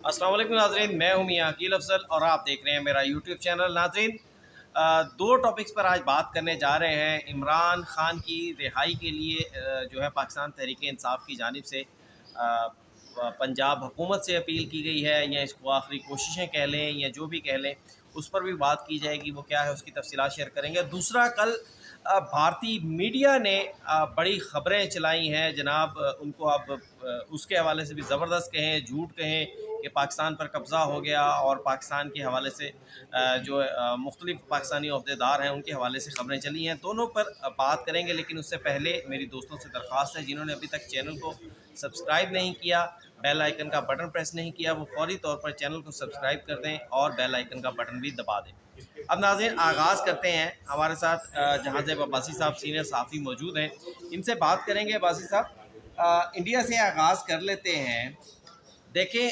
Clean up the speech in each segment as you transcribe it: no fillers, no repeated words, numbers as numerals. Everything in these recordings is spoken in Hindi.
अस्सलाम वालेकुम नाज़रीन, मैं हूं मियां अकील अफजल और आप देख रहे हैं मेरा यूट्यूब चैनल। नाज़रीन, दो टॉपिक्स पर आज बात करने जा रहे हैं। इमरान खान की रिहाई के लिए जो है पाकिस्तान तहरीक इंसाफ की जानिब से पंजाब हुकूमत से अपील की गई है, या इसको आखिरी कोशिशें कह लें या जो भी कह लें, उस पर भी बात की जाएगी। वो क्या है उसकी तफसीलात शेयर करेंगे। दूसरा, कल भारतीय मीडिया ने बड़ी ख़बरें चलाई हैं जनाब। उनको आप उसके हवाले से भी ज़बरदस्त कहें, झूठ कहें कि पाकिस्तान पर कब्ज़ा हो गया, और पाकिस्तान के हवाले से जो मुख्तलिफ़ पाकिस्तानी अहदेदार हैं उनके हवाले से ख़बरें चली हैं। दोनों पर बात करेंगे, लेकिन उससे पहले मेरी दोस्तों से दरख्वास्त है, जिन्होंने अभी तक चैनल को सब्सक्राइब नहीं किया, बेल आइकन का बटन प्रेस नहीं किया, वो फ़ौरी तौर पर चैनल को सब्सक्राइब कर दें और बेल आइकन का बटन भी दबा दें। अब नाज़रीन, आगाज़ करते हैं। हमारे साथ जहांज़ेब अब्बासी साहब सीनियर सहाफ़ी मौजूद हैं, इनसे बात करेंगे। अब्बासी साहब, इंडिया से आगाज़ कर लेते हैं। देखें,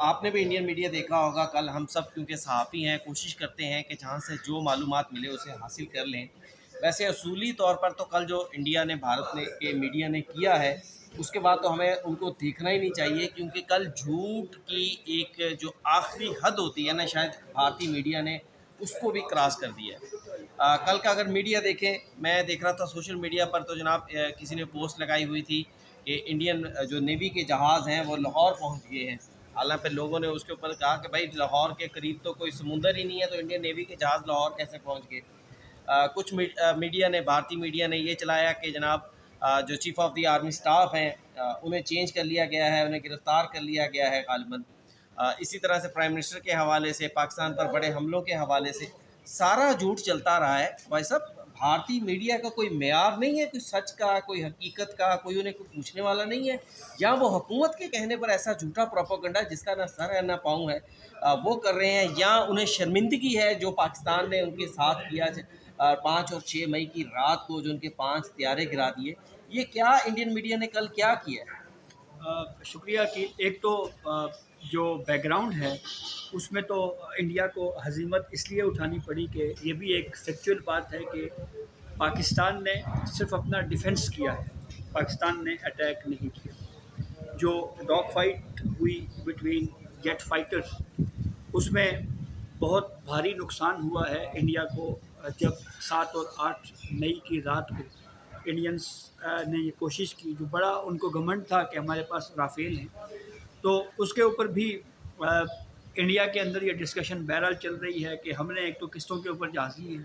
आपने भी इंडियन मीडिया देखा होगा। कल हम सब क्योंकि सहाफ़ी हैं, कोशिश करते हैं कि जहाँ से जो मालूमात मिले उसे हासिल कर लें। वैसे असूली तौर पर तो कल जो इंडिया ने भारत ने के मीडिया ने किया है, उसके बाद तो हमें उनको देखना ही नहीं चाहिए, क्योंकि कल झूठ की एक जो आखिरी हद होती है ना, शायद भारतीय मीडिया ने उसको भी क्रॉस कर दिया है। कल का अगर मीडिया देखें, मैं देख रहा था सोशल मीडिया पर, तो जनाब किसी ने पोस्ट लगाई हुई थी कि इंडियन जो नेवी के जहाज़ हैं वो लाहौर पहुंच गए हैं। हालांकि लोगों ने उसके ऊपर कहा कि भाई लाहौर के करीब तो कोई समुंदर ही नहीं है, तो इंडियन नेवी के जहाज़ लाहौर कैसे पहुंच गए। कुछ मीडिया ने, भारतीय मीडिया ने ये चलाया कि जनाब जो chief of the army staff हैं उन्हें चेंज कर लिया गया है, उन्हें गिरफ़्तार कर लिया गया है गालिबन। इसी तरह से प्राइम मिनिस्टर के हवाले से, पाकिस्तान पर बड़े हमलों के हवाले से सारा झूठ चलता रहा है। भाई साहब, भारतीय मीडिया का कोई मेयार नहीं है, कोई सच का, कोई हकीकत का, कोई उन्हें कुछ पूछने वाला नहीं है। या वो हुकूमत के कहने पर ऐसा झूठा प्रोपेगेंडा जिसका ना सर है ना पाँव है वो कर रहे हैं, या उन्हें शर्मिंदगी है जो पाकिस्तान ने उनके साथ किया 5 और 6 मई की रात को, जो उनके 5 त्यारे गिरा दिए। ये क्या इंडियन मीडिया ने कल क्या किया है? शुक्रिया कि एक तो जो बैकग्राउंड है उसमें तो इंडिया को हजीमत इसलिए उठानी पड़ी कि ये भी एक फैक्चुअल बात है कि पाकिस्तान ने सिर्फ अपना डिफेंस किया है, पाकिस्तान ने अटैक नहीं किया। जो डॉग फाइट हुई बिटवीन जेट फाइटर्स, उसमें बहुत भारी नुकसान हुआ है इंडिया को। जब 7 और 8 मई की रात को इंडियंस ने ये कोशिश की, जो बड़ा उनको घमंड था कि हमारे पास राफेल हैं, तो उसके ऊपर भी इंडिया के अंदर ये डिस्कशन बहरहाल चल रही है कि हमने एक तो किस्तों के ऊपर जहाज़ लिए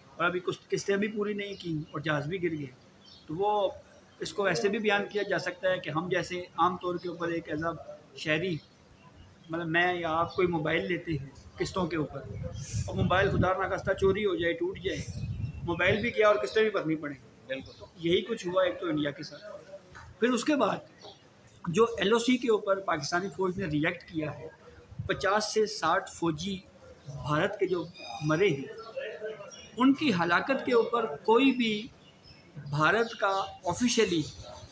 और अभी कुछ किस्तें भी पूरी नहीं की और जहाज़ भी गिर गए। तो वो इसको ऐसे भी बयान किया जा सकता है कि हम जैसे आम तौर के ऊपर एक एज आ शहरी, मतलब मैं या आप कोई मोबाइल लेते हैं किस्तों के ऊपर, और मोबाइल खुदा ना खास्ता चोरी हो जाए, टूट जाए, मोबाइल भी गया और किस्तें भी भरनी पड़े। बिल्कुल। तो यही कुछ हुआ एक तो इंडिया के साथ। फिर उसके बाद जो LOC के ऊपर पाकिस्तानी फ़ौज ने रिएक्ट किया है, 50 से 60 फ़ौजी भारत के जो मरे हैं, उनकी हलाकत के ऊपर कोई भी भारत का ऑफिशियली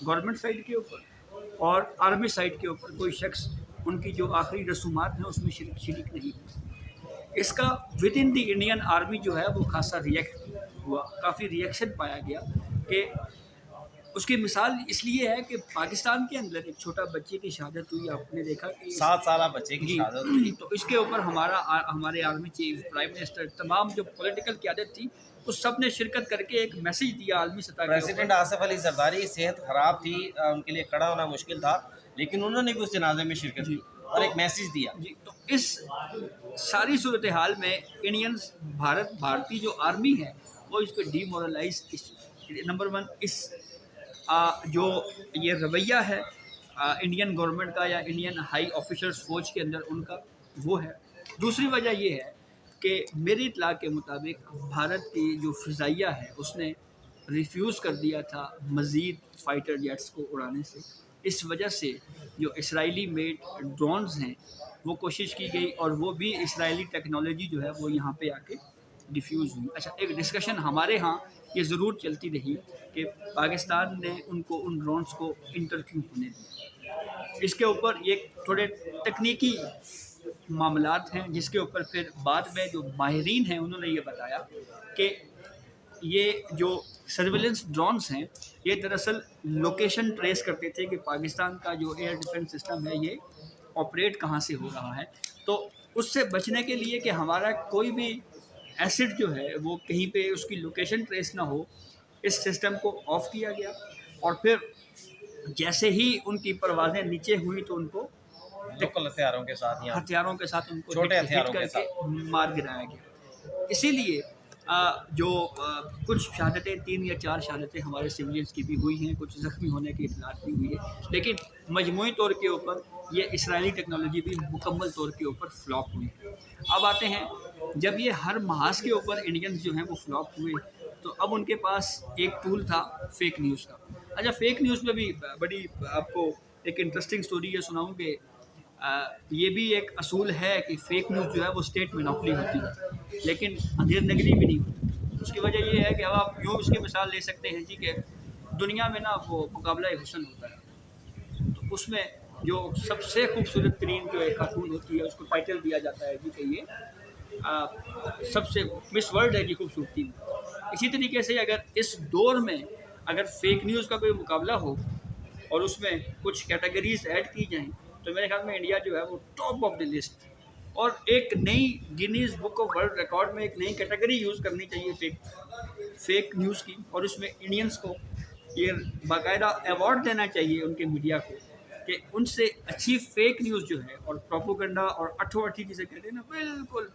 गवर्नमेंट साइड के ऊपर और आर्मी साइड के ऊपर कोई शख्स उनकी जो आखिरी रसूमात हैं उसमें शरीक नहीं हुआ। इसका with in the Indian army जो है वो खासा रिएक्ट हुआ, काफ़ी रिएक्शन पाया गया। कि उसकी मिसाल इसलिए है कि पाकिस्तान के अंदर एक छोटा बच्चे की शहादत हुई, आपने देखा कि 7 साल बच्चे की जी शहादत हुई। तो इसके ऊपर हमारे आर्मी चीफ, प्राइम मिनिस्टर, तमाम जो पॉलिटिकल क़यादत थी, उस सब ने शिरकत करके एक मैसेज दिया आलमी सतह के प्रेसिडेंट ऊपर। आसिफ अली जरदारी सेहत ख़राब थी, उनके लिए खड़ा होना मुश्किल था, लेकिन उन्होंने भी उस जनाजे में शिरकत जी की और एक मैसेज दिया। जी तो इस सारी सूरत हाल में इंडियंस, भारतीय जो आर्मी है वो इस पर डीमोरलाइज, नंबर 1 इस जो ये रवैया है इंडियन गवर्नमेंट का या इंडियन हाई ऑफिसर्स फ़ौज के अंदर उनका, वो है। दूसरी वजह ये है कि मेरी इत्तला के मुताबिक भारत की जो फ़िज़ाइया है उसने रिफ्यूज़ कर दिया था मज़ीद फ़ाइटर जेट्स को उड़ाने से। इस वजह से जो इसराइली मेड ड्रोन्स हैं वो कोशिश की गई, और वो भी इसराइली टेक्नोलॉजी जो है वो यहाँ पे आके डिफ्यूज़ हुई। अच्छा, एक डिस्कशन हमारे यहाँ ये ज़रूर चलती रही कि पाकिस्तान ने उनको, उन ड्रोन्स को इंटर क्यों होने दिया। इसके ऊपर ये थोड़े तकनीकी मामलात हैं, जिसके ऊपर फिर बाद में जो माहिरीन हैं उन्होंने ये बताया कि ये जो सर्विलेंस ड्रोन्स हैं ये दरअसल लोकेशन ट्रेस करते थे कि पाकिस्तान का जो एयर डिफेंस सिस्टम है ये ऑपरेट कहाँ से हो रहा है। तो उससे बचने के लिए कि हमारा कोई भी एसेट जो है वो कहीं पे उसकी लोकेशन ट्रेस ना हो, इस सिस्टम को ऑफ किया गया। और फिर जैसे ही उनकी परवाज़ें नीचे हुई तो उनको लोकल हथियारों के साथ या हथियारों के साथ उनको छोटे हिट हथियारों के करके मार गिराया गया। इसीलिए कुछ शहादतें 3 या 4 शहादतें हमारे सिविलियंस की भी हुई हैं, कुछ ज़ख्मी होने की इतलात भी हुई है, लेकिन मजमूई तौर के ऊपर ये इसराइली टेक्नोलॉजी भी मुकम्मल तौर के ऊपर फ्लॉप हुई है। अब आते हैं, जब ये हर महाज के ऊपर इंडियंस जो हैं वो फ्लॉप हुए, तो अब उनके पास एक टूल था फेक न्यूज़ का। अच्छा, फेक न्यूज़ में भी बड़ी आपको एक इंटरेस्टिंग स्टोरी ये सुनाऊँ कि ये भी एक असूल है कि फ़ेक न्यूज़ जो है वो स्टेट मोनोपोली होती है, लेकिन अंधेर नगरी भी नहीं होती। उसकी वजह ये है कि अब आप यूँ उसकी मिसाल ले सकते हैं जी कि दुनिया में ना वो मुकाबला हुस्न होता है, तो उसमें जो सबसे खूबसूरत तरीन जो एक खातून होती है उसको टाइटल दिया जाता है जी कि ये सबसे मिस वर्ल्ड है जी खूबसूरती में। इसी तरीके से अगर इस दौर में अगर फेक न्यूज़ का कोई मुकाबला हो और उसमें कुछ कैटेगरीज ऐड की जाएं, तो मेरे ख्याल में इंडिया जो है वो टॉप ऑफ द लिस्ट, और एक नई Guinness book of world record में एक नई कैटेगरी यूज़ करनी चाहिए फेक न्यूज़ की, और उसमें इंडियंस को ये बाकायदा अवार्ड देना चाहिए उनके मीडिया को कि उनसे अच्छी फेक न्यूज़ जो है और प्रोपोगंडा और अठो-अठी जिसे कहते हैं ना, बिल्कुल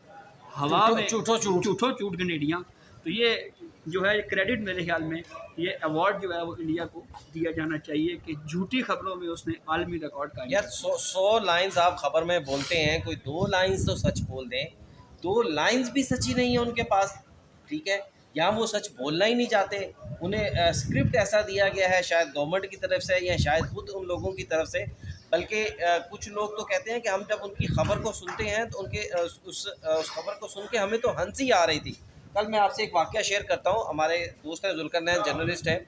हवा में झूठो झूठ गनेडियाँ, तो ये जो है क्रेडिट मेरे ख्याल में ये अवार्ड जो है वो इंडिया को दिया जाना चाहिए कि झूठी खबरों में उसने आलमी रिकॉर्ड कायम यार 100 लाइंस आप खबर में बोलते हैं, कोई 2 लाइंस तो सच बोल दें। 2 लाइंस भी सच्ची नहीं है उनके पास, ठीक है, या वो सच बोलना ही नहीं चाहते। उन्हें स्क्रिप्ट ऐसा दिया गया है शायद गवर्नमेंट की तरफ से या शायद खुद उन लोगों की तरफ से, बल्कि कुछ लोग तो कहते हैं कि हम जब उनकी खबर को सुनते हैं तो उनके उस खबर को सुन के हमें तो हंसी आ रही थी। कल मैं आपसे एक वाक़या शेयर करता हूँ। हमारे दोस्त हैं ज़ुल्करनैन, जर्नलिस्ट हैं,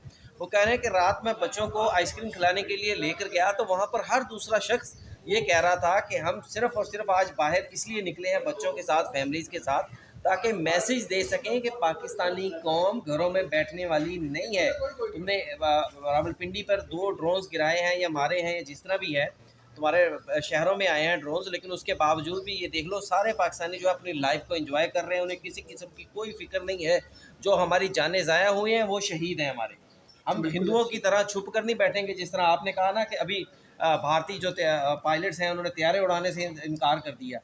वो कह रहे हैं कि रात में बच्चों को आइसक्रीम खिलाने के लिए लेकर गया तो वहाँ पर हर दूसरा शख्स ये कह रहा था कि हम सिर्फ़ और सिर्फ आज बाहर इसलिए निकले हैं बच्चों के साथ, फैमिलीज़ के साथ, ताकि मैसेज दे सकें कि पाकिस्तानी कौम घरों में बैठने वाली नहीं है। तुमने रावलपिंडी पर 2 ड्रोन्स गिराए हैं या मारे हैं या जिस तरह भी है, तुम्हारे शहरों में आए हैं ड्रोन्स, लेकिन उसके बावजूद भी ये देख लो सारे पाकिस्तानी जो अपनी लाइफ को एंजॉय कर रहे हैं, उन्हें किसी किस्म की कोई फ़िक्र नहीं है। जो हमारी जानें ज़ाया हुई हैं वो शहीद हैं हमारे। हम हिंदुओं की तरह छुप कर नहीं बैठेंगे, जिस तरह आपने कहा ना कि अभी भारतीय जो पायलट्स हैं उन्होंने तैयारे उड़ाने से इनकार कर दिया।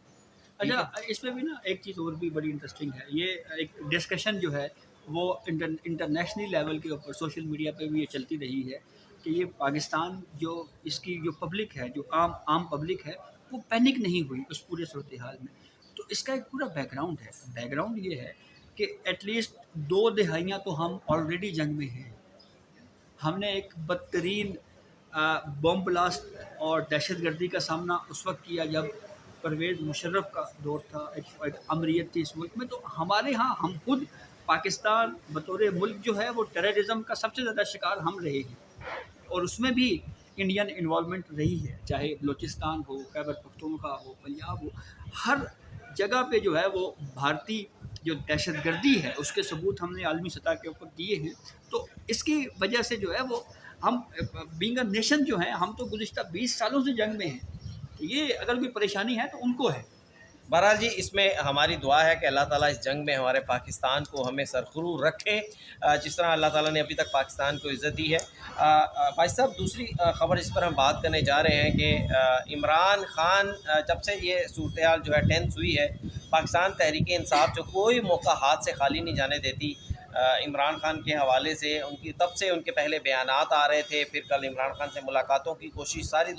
अच्छा, इसमें भी ना एक चीज़ और भी बड़ी इंटरेस्टिंग है, ये एक डिस्कशन जो है वो इंटरनेशनल लेवल के ऊपर सोशल मीडिया पे भी ये चलती रही है कि ये पाकिस्तान जो इसकी जो पब्लिक है, जो आम पब्लिक है, वो पैनिक नहीं हुई उस पूरे सूरत हाल में। तो इसका एक पूरा बैकग्राउंड है। बैकग्राउंड ये है कि एटलीस्ट 2 दहाइयाँ तो हम ऑलरेडी जंग में हैं। हमने एक बदतरीन बॉम्ब ब्लास्ट और दहशतगर्दी का सामना उस वक्त किया जब परवेज़ मुशर्रफ का दौर था, एक अमरीत थी इस मुल्क में। तो हमारे यहाँ हम खुद पाकिस्तान बतौर मुल्क जो है वो टेररिज्म का सबसे ज़्यादा शिकार हम रहे हैं, और उसमें भी इंडियन इन्वॉल्वमेंट रही है, चाहे बलूचिस्तान हो, खैबर पख्तूनख्वा हो, पंजाब हो, हर जगह पे जो है वो भारतीय जो दहशतगर्दी है उसके सबूत हमने आलमी सतह के ऊपर दिए हैं। तो इसकी वजह से जो है वो हम बीइंग अ नेशन जो है, हम तो गुज़िश्ता 20 सालों से जंग में हैं। तो ये अगर कोई परेशानी है तो उनको है। बहरहाल जी, इसमें हमारी दुआ है कि अल्लाह ताला इस जंग में हमारे पाकिस्तान को हमें सरखुरू रखे, जिस तरह अल्लाह ताला ने अभी तक पाकिस्तान को इज़्ज़त दी है। भाई साहब, दूसरी ख़बर इस पर हम बात करने जा रहे हैं कि इमरान ख़ान जब से ये सूरत हाल जो है टेंस हुई है, पाकिस्तान तहरीक इंसाफ जो कोई मौका हाथ से खाली नहीं जाने देती। इमरान ख़ान के हवाले से तब से उनके पहले बयानात आ रहे थे, फिर कल इमरान ख़ान से मुलाकातों की कोशिश सारी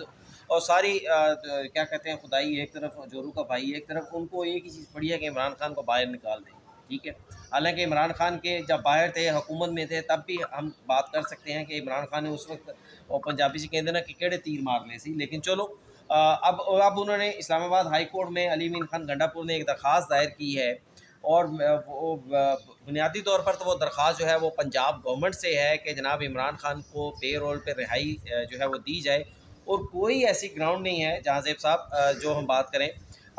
क्या कहते हैं, खुदाई एक तरफ, जोरू का भाई एक तरफ, उनको एक ही चीज़ पड़ी है कि इमरान ख़ान को बाहर निकाल दें। ठीक है, हालांकि इमरान ख़ान के जब बाहर थे, हुकूमत में थे, तब भी हम बात कर सकते हैं कि इमरान ख़ान ने उस वक्त, और पंजाबी से कहते ना कि केड़े तीर मार ले सी, लेकिन चलो अब उन्होंने इस्लामाबाद हाई कोर्ट में अली मीन खान गंडापुर ने एक दरख्वास्त दायर की है, और वो बुनियादी तौर पर तो वो दरख्वास्त जो है वो पंजाब गवर्नमेंट से है कि जनाब इमरान ख़ान को पे रोल पर रिहाई जो है वो दी जाए, और कोई ऐसी ग्राउंड नहीं है जहाँ ज़ेब साहब जो हम बात करें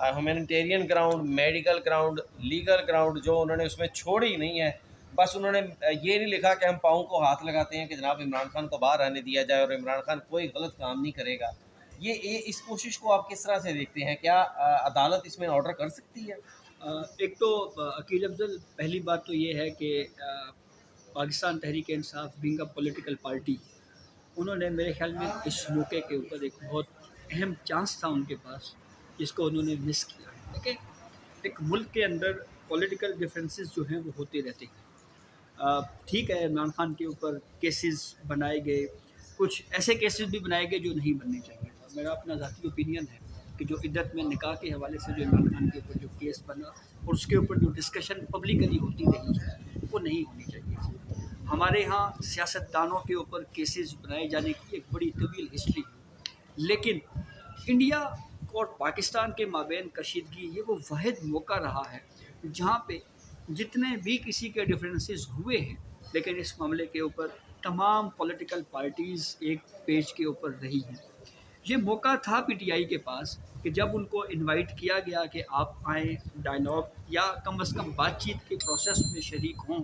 humanitarian ground, medical ground, legal ground, जो उन्होंने उसमें छोड़ी नहीं है। बस उन्होंने ये नहीं लिखा कि हम पाँव को हाथ लगाते हैं कि जनाब इमरान खान को बाहर आने दिया जाए और इमरान खान कोई गलत काम नहीं करेगा। ये इस कोशिश को आप किस तरह से देखते हैं? क्या अदालत इसमें ऑर्डर कर सकती है? एक तो अकील अफजल, पहली बात तो ये है कि Pakistan Tehreek Insaf being a political party, उन्होंने मेरे ख्याल में इस मौके के ऊपर एक बहुत अहम चांस था उनके पास, जिसको उन्होंने मिस किया है। देखिए, एक मुल्क के अंदर पॉलिटिकल डिफरेंसेस जो हैं वो होते रहते हैं। ठीक है, इमरान खान के ऊपर केसेस बनाए गए, कुछ ऐसे केसेस भी बनाए गए जो नहीं बनने चाहिए। मेरा अपना ज़ाती ओपिनियन है कि जो इद्दत में निकाह के हवाले से जो इमरान खान के ऊपर जो केस बना और उसके ऊपर जो डिस्कशन पब्लिकली होती रही है, वो नहीं होनी चाहिए थी। हमारे यहाँ सियासतदानों के ऊपर केसेस बनाए जाने की एक बड़ी तवील हिस्ट्री है, लेकिन इंडिया और पाकिस्तान के माबैन कशीदगी ये वो वाहिद मौका रहा है जहाँ पे जितने भी किसी के डिफरेंसेस हुए हैं, लेकिन इस मामले के ऊपर तमाम पॉलिटिकल पार्टीज़ एक पेज के ऊपर रही हैं। ये मौका था पीटीआई के पास कि जब उनको इनवाइट किया गया कि आप आएँ, डायलॉग या कम से कम बातचीत के प्रोसेस में शरीक हों,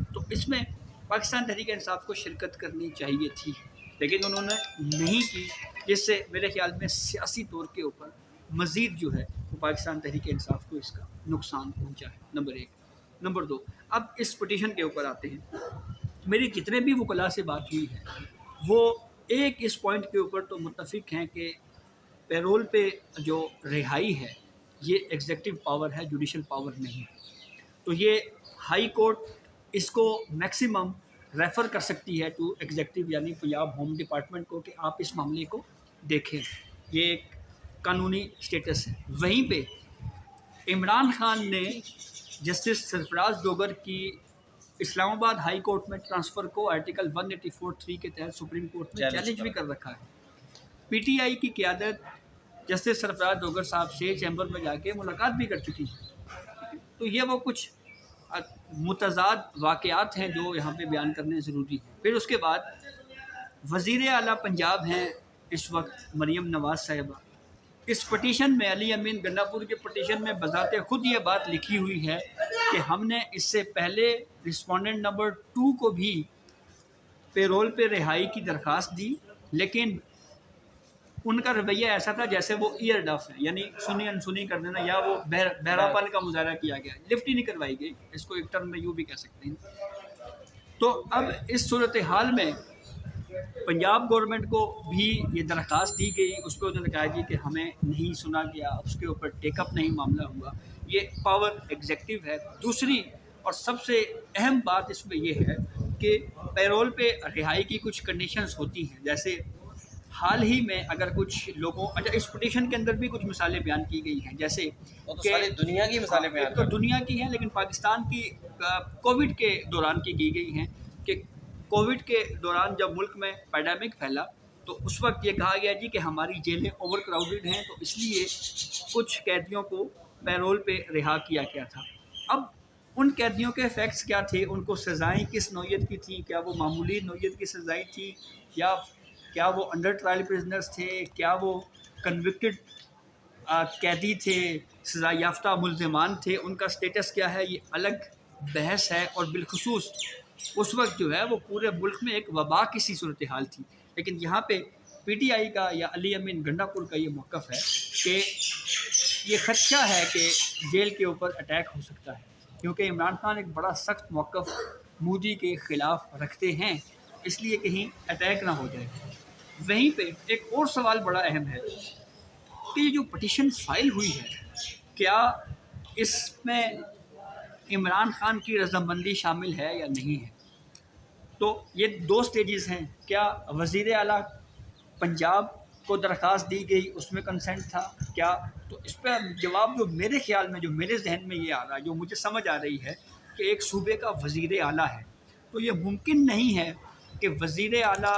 तो इसमें पाकिस्तान तहरीक इंसाफ को शिरकत करनी चाहिए थी, लेकिन उन्होंने नहीं की, जिससे मेरे ख्याल में सियासी तौर के ऊपर मज़ीद जो है वो पाकिस्तान तहरीक इंसाफ को इसका नुकसान पहुँचा है, नंबर 1। नंबर 2, अब इस पिटीशन के ऊपर आते हैं। मेरी जितने भी वकला से बात हुई है, वो एक इस पॉइंट के ऊपर तो मुत्तफिक हैं कि पैरोल पे जो रिहाई है, ये एग्जीक्यूटिव पावर है, जुडिशल पावर नहीं है। तो ये हाई कोर्ट इसको मैक्सिमम रेफ़र कर सकती है टू एग्जीक्यूटिव यानी पंजाब होम डिपार्टमेंट को कि आप इस मामले को देखें। ये एक कानूनी स्टेटस है। वहीं पे इमरान खान ने जस्टिस सरफराज दोगर की इस्लामाबाद हाई कोर्ट में ट्रांसफ़र को आर्टिकल 184(3) के तहत सुप्रीम कोर्ट में चैलेंज भी कर रखा है। पीटीआई की क़यादत जस्टिस सरफराज दोगर साहब से चैम्बर में जाके मुलाकात भी कर चुकी है। तो ये वो कुछ मुतज़ाद वाक़यात हैं जो यहाँ पे बयान करने ज़रूरी हैं। फिर उसके बाद वज़ीर आला पंजाब हैं इस वक्त मरीम नवाज़ साहिबा। इस पटिशन में अली अमीन गंडापुर के पटिशन में बज़ाते ख़ुद ये बात लिखी हुई है कि हमने इससे पहले रिस्पोंडेंट नंबर 2 को भी पेरोल पे रिहाई की दरख्वास्त दी, लेकिन उनका रवैया ऐसा था जैसे वो ईयर डफ है, यानी सुनी अनसुनी कर देना या वो बहरापन का मुजाहरा किया गया, लिफ्ट ही नहीं करवाई गई। इसको एक टर्म में यूँ भी कह सकते हैं। तो अब इस सूरत हाल में पंजाब गवर्नमेंट को भी ये दरख्वास्त दी गई, उस पर उन्होंने कहा जी कि हमें नहीं सुना गया, उसके ऊपर टेकअप नहीं मामला हुआ। ये पावर एग्जेक्टिव है। दूसरी और सबसे अहम बात इसमें ये है कि पैरोल पे रिहाई की कुछ कंडीशंस होती हैं, जैसे हाल ही में अगर कुछ लोगों इस पिटीशन के अंदर भी कुछ मिसालें बयान की गई हैं, जैसे वो तो सारी दुनिया की मिसालें बयान तो दुनिया की हैं, लेकिन पाकिस्तान की कोविड के दौरान की गई हैं कि कोविड के दौरान जब मुल्क में पैंडेमिक फैला तो उस वक्त ये कहा गया जी कि हमारी जेलें ओवर क्राउडेड हैं, तो इसलिए कुछ कैदियों को पैरोल पे रिहा किया गया था। अब उन कैदियों के फैक्ट्स क्या थे, उनको सज़ाएँ किस नौइयत की थी, क्या वो मामूली नौइयत की सज़ाएँ थी या क्या वो अंडर ट्रायल प्रिजनर्स थे, क्या वो कन्विक्टेड कैदी थे, सज़ा याफ्ता मुल्ज़िमान थे, उनका स्टेटस क्या है, ये अलग बहस है। और बिलखुसूस उस वक्त जो है वो पूरे मुल्क में एक वबा की सी सूरत हाल थी। लेकिन यहाँ पे पीटीआई का या अली अमीन गंडापुर का ये मौक़िफ़ है कि ये ख़दशा है कि जेल के ऊपर अटैक हो सकता है, क्योंकि इमरान खान एक बड़ा सख्त मौक़िफ़ मोदी के ख़िलाफ़ रखते हैं, इसलिए कहीं अटैक ना हो जाए। वहीं पे एक और सवाल बड़ा अहम है कि ये जो पटिशन फ़ाइल हुई है, क्या इसमें इमरान खान की रज़ामंदी शामिल है या नहीं है। तो ये 2 स्टेजेस हैं। क्या वज़ीर आला पंजाब को दरख्वास्त दी गई, उसमें कंसेंट था क्या? तो इस पर जवाब जो मेरे ख़्याल में, जो मेरे जहन में ये आ रहा है, जो मुझे समझ आ रही है कि एक सूबे का वज़ीर आला है, तो ये मुमकिन नहीं है कि वज़ीर आला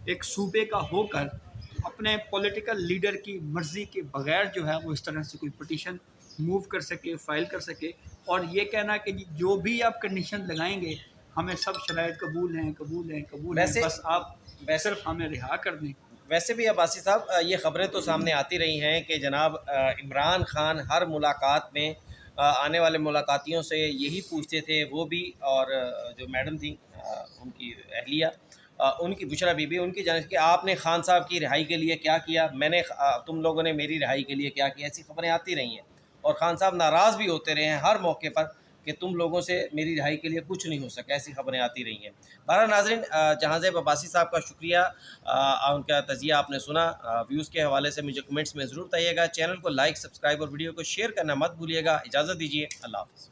एक सूबे का होकर अपने पॉलिटिकल लीडर की मर्ज़ी के बग़ैर जो है वो इस तरह से कोई पटिशन मूव कर सके, फ़ाइल कर सके, और ये कहना कि जो भी आप कंडीशन लगाएंगे हमें सब शराइत कबूल हैं, बस आप सिर्फ हमें रिहा कर दें। वैसे भी अब्बासी साहब, ये ख़बरें तो सामने आती रही हैं कि जनाब इमरान खान हर मुलाकात में आने वाले मुलाकातियों से यही पूछते थे, वो भी और जो मैडम थी उनकी अहलिया, उनकी बुशरा बीबी उनकी जानिब कि आपने खान साहब की रिहाई के लिए क्या किया, तुम लोगों ने मेरी रिहाई के लिए क्या किया, ऐसी खबरें आती रही हैं और खान साहब नाराज़ भी होते रहे हैं हर मौके पर कि तुम लोगों से मेरी रिहाई के लिए कुछ नहीं हो सका, ऐसी खबरें आती रही हैं। बहरहाल नाज़रीन, जहांज़ेब अब्बासी साहब का शुक्रिया, उनका तज़िया आपने सुना। व्यूज़ के हवाले से मुझे कमेंट्स में ज़रूर बताइएगा। चैनल को लाइक, सब्सक्राइब और वीडियो को शेयर करना मत भूलिएगा। इजाज़त दीजिए, अल्लाह हाफ़िज़।